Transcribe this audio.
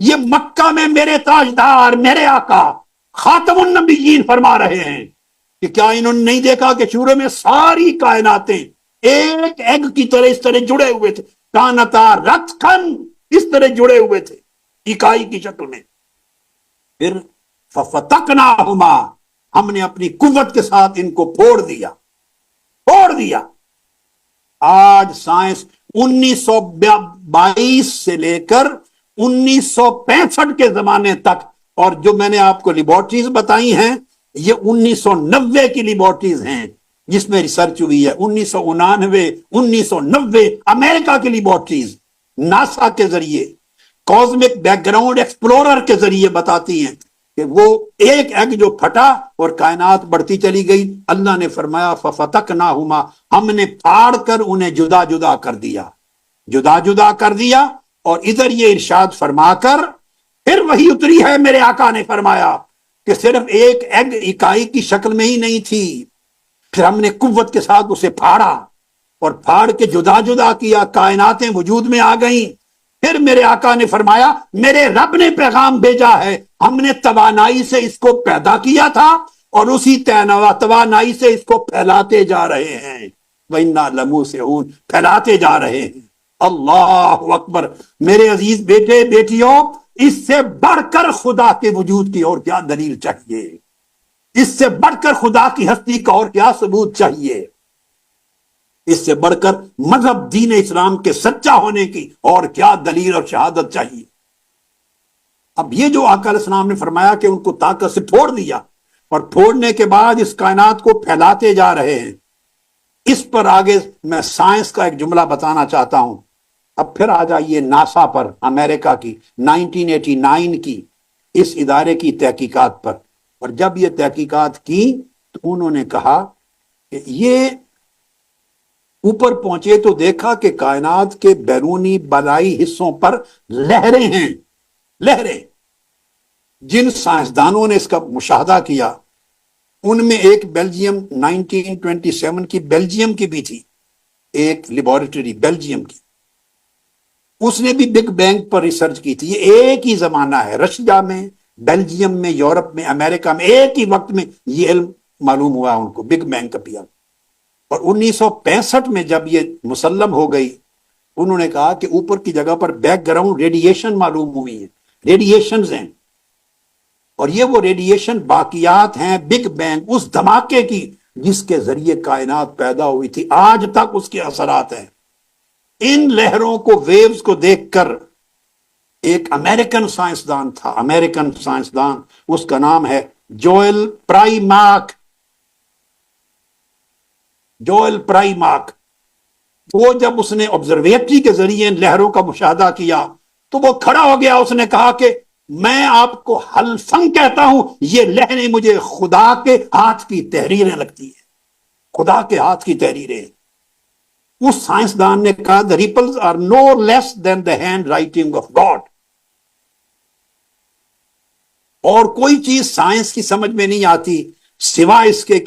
یہ مکہ میں میرے تاجدار میرے آقا خاتم النبیین فرما رہے ہیں کہ کیا انہوں نے نہیں دیکھا کہ شروع میں ساری کائناتیں ایک ایگ کی طرح اس طرح جڑے ہوئے تھے، کانتا رتقن اس طرح جڑے ہوئے تھے اکائی کی شکل میں. پھر ففتقناہما ہم نے اپنی قوت کے ساتھ ان کو پھوڑ دیا. آج سائنس 1922 سے لے کر 1965 کے زمانے تک، اور جو میں نے آپ کو لیبارٹریز بتائی ہیں یہ 1990 کی لیبارٹریز ہیں جس میں ریسرچ ہوئی ہے. 1989 1990 امریکہ کی لیبارٹریز ناسا کے ذریعے کاسمک بیک گراؤنڈ ایکسپلورر کے ذریعے بتاتی ہیں کہ وہ ایک ایگ جو پھٹا اور کائنات بڑھتی چلی گئی. اللہ نے فرمایا ففتقناہما ہم نے پھاڑ کر انہیں جدا جدا کر دیا. اور ادھر یہ ارشاد فرما کر پھر وہی اتری ہے. میرے آقا نے فرمایا کہ صرف ایک ایگ اکائی کی شکل میں ہی نہیں تھی، پھر ہم نے قوت کے ساتھ اسے پھاڑا اور پھاڑ کے جدا جدا کیا، کائناتیں وجود میں آ گئیں. پھر میرے آقا نے فرمایا میرے رب نے پیغام بھیجا ہے، ہم نے توانائی سے اس کو پیدا کیا تھا اور اسی توانائی سے اس کو پھیلاتے جا رہے ہیں. وَإِنَّا لَمُوسِعُونَ پھیلاتے جا رہے ہیں. اللہ اکبر. میرے عزیز بیٹے بیٹیوں، اس سے بڑھ کر خدا کے وجود کی اور کیا دلیل چاہیے؟ اس سے بڑھ کر خدا کی ہستی کا اور کیا ثبوت چاہیے؟ اس سے بڑھ کر مذہب دین اسلام کے سچا ہونے کی اور کیا دلیل اور شہادت چاہیے؟ اب یہ جو آقا علیہ السلام نے فرمایا کہ ان کو طاقت سے پھوڑ دیا اور پھوڑنے کے بعد اس کائنات کو پھیلاتے جا رہے ہیں، اس پر آگے میں سائنس کا ایک جملہ بتانا چاہتا ہوں. اب پھر آ جائیے ناسا پر، امریکہ کی 1989 کی اس ادارے کی تحقیقات پر. اور جب یہ تحقیقات کی تو انہوں نے کہا کہ یہ اوپر پہنچے تو دیکھا کہ کائنات کے بیرونی بالائی حصوں پر لہریں ہیں. لہریں جن سائنسدانوں نے اس کا مشاہدہ کیا ان میں ایک بیلجیم 1927 کی بیلجیم کی بھی تھی، ایک لیبارٹری بیلجیم کی، اس نے بھی بگ بینگ پر ریسرچ کی تھی. یہ ایک ہی زمانہ ہے، رشیا میں، بیلجیم میں، یورپ میں، امریکہ میں ایک ہی وقت میں یہ علم معلوم ہوا ان کو، بگ بینگ کا پیا. اور 1965 میں جب یہ مسلم ہو گئی انہوں نے کہا کہ اوپر کی جگہ پر بیک گراؤنڈ ریڈیشن معلوم ہوئی ہیں، ریڈیشنز ہیں، اور یہ وہ ریڈیشن باقیات ہیں بگ بینگ، اس دھماکے کی جس کے ذریعے کائنات پیدا ہوئی تھی. آج تک اس کے اثرات ہیں. ان لہروں کو، ویوز کو دیکھ کر ایک امریکن سائنسدان تھا، امریکن سائنسدان، اس کا نام ہے جوئل پرائماک. جوئل پرائماک، وہ جب اس نے آبزرویٹری کے ذریعے ان لہروں کا مشاہدہ کیا تو وہ کھڑا ہو گیا. اس نے کہا کہ میں آپ کو حلفاً کہتا ہوں یہ لہریں مجھے خدا کے ہاتھ کی تحریریں لگتی ہیں، خدا کے ہاتھ کی تحریریں. اس سائنسدان نے کہا the ripples are no less than the hand writing of God. اور کوئی چیز سائنس کی سمجھ میں نہیں آتی سوائے اس کے